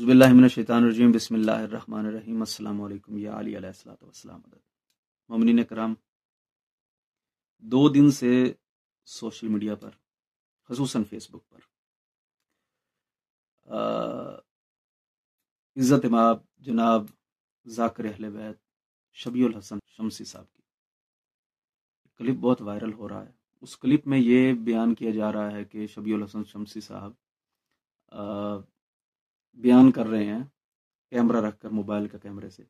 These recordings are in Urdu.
باللہ من الشیطان الرجیم بسم اللہ الرحمن الرحیم السلام علیکم یا علی علیہ الصلوۃ والسلام۔ مومنین کرام، 2 دن سے سوشل میڈیا پر خصوصاً فیس بک پر عزت مآب جناب ذاکر اہل بیت شبیہ الحسن شمسی صاحب کی کلپ بہت وائرل ہو رہا ہے۔ اس کلپ میں یہ بیان کیا جا رہا ہے کہ شبیہ الحسن شمسی صاحب بیان کر رہے ہیں کیمرہ رکھ کر، موبائل کا کیمرے سے،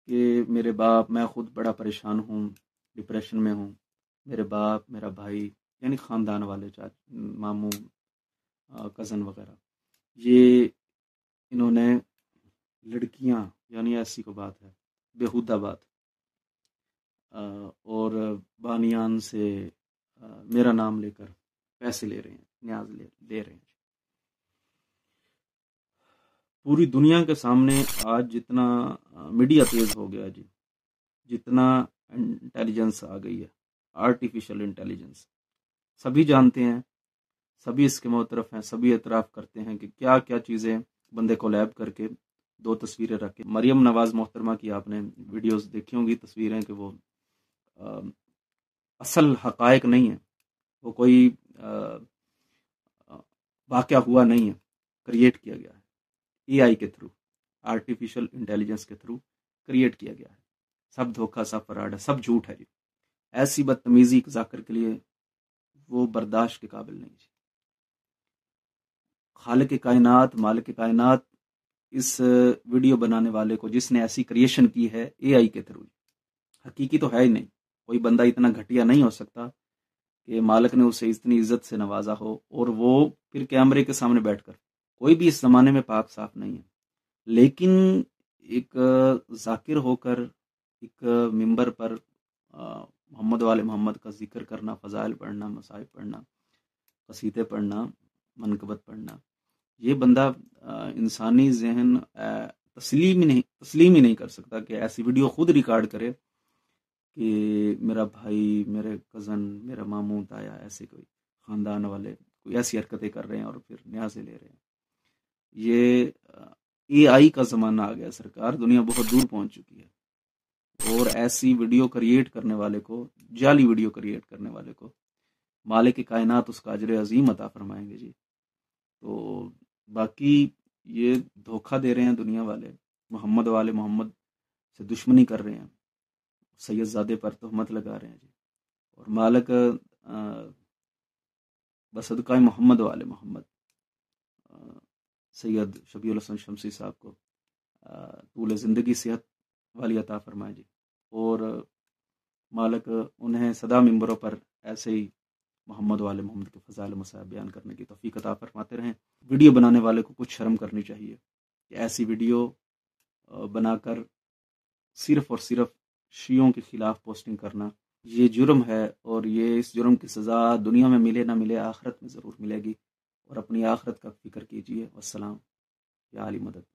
کہ میرے باپ، میں خود بڑا پریشان ہوں، ڈپریشن میں ہوں، میرے باپ، میرا بھائی، یعنی خاندان والے، ماموں، کزن وغیرہ، یہ انہوں نے لڑکیاں، یعنی ایسی کو بات ہے، بیہودہ بات، اور بانیان سے میرا نام لے کر پیسے لے رہے ہیں، نیاز لے رہے ہیں۔ پوری دنیا کے سامنے آج جتنا میڈیا تیز ہو گیا جی، جتنا انٹیلیجنس آ گئی ہے، آرٹیفیشل انٹیلیجنس، سبھی جانتے ہیں، سبھی اس کے معترف ہیں، سبھی اعتراف کرتے ہیں کہ کیا کیا چیزیں بندے کو لیب کر کے 2 تصویریں رکھ کے، مریم نواز محترمہ کی آپ نے ویڈیوز دیکھی ہوں گی، تصویریں، کہ وہ اصل حقائق نہیں ہیں، وہ کوئی واقعہ ہوا نہیں ہے، کریٹ کیا گیا ہے، اے آئی کے تھرو، آرٹیفیشل انٹیلیجنس کے تھرو کریٹ کیا گیا ہے۔ سب دھوکہ، سب فراڈ ہے، سب جھوٹ ہے جی۔ ایسی بدتمیزی ذاکر کے لیے وہ برداشت کے قابل نہیں جی۔ خالق کائنات، مالک کائنات اس ویڈیو بنانے والے کو، جس نے ایسی کریشن کی ہے اے آئی کے تھرو، حقیقی تو ہے ہی نہیں، کوئی بندہ اتنا گھٹیا نہیں ہو سکتا کہ مالک نے اسے اتنی عزت سے نوازا ہو اور وہ پھر کیمرے کے سامنے بیٹھ کر، کوئی بھی اس زمانے میں پاک صاف نہیں ہے، لیکن ایک ذاکر ہو کر ایک ممبر پر محمد والے محمد کا ذکر کرنا، فضائل پڑھنا، مصائب پڑھنا، قصیدے پڑھنا، منقبت پڑھنا، یہ بندہ انسانی ذہن تسلیم ہی نہیں کر سکتا کہ ایسی ویڈیو خود ریکارڈ کرے کہ میرا بھائی، میرے کزن، میرا ماموں، تایا، ایسے کوئی خاندان والے کوئی ایسی حرکتیں کر رہے ہیں اور پھر نیازیں لے رہے ہیں۔ یہ اے آئی کا زمانہ آ گیا سرکار، دنیا بہت دور پہنچ چکی ہے، اور ایسی ویڈیو کریٹ کرنے والے کو، جعلی ویڈیو کریٹ کرنے والے کو مالک کائنات اس کا اجر عظیم عطا فرمائیں گے جی۔ تو باقی یہ دھوکہ دے رہے ہیں دنیا والے، محمد والے محمد سے دشمنی کر رہے ہیں، سید زادے پر تہمت لگا رہے ہیں جی، اور مالک بصدقہ محمد والے محمد سید شبیہ الحسن شمسی صاحب کو طول زندگی صحت والی عطا فرمائے جی، اور مالک انہیں سدا ممبروں پر ایسے ہی محمد والے محمد کے فضائل مصائب بیان کرنے کی توفیق عطا فرماتے رہیں۔ ویڈیو بنانے والے کو کچھ شرم کرنی چاہیے کہ ایسی ویڈیو بنا کر صرف اور صرف شیعوں کے خلاف پوسٹنگ کرنا، یہ جرم ہے، اور یہ اس جرم کی سزا دنیا میں ملے نہ ملے، آخرت میں ضرور ملے گی، اور اپنی آخرت کا فکر کیجیے۔ والسلام یا علی مدد۔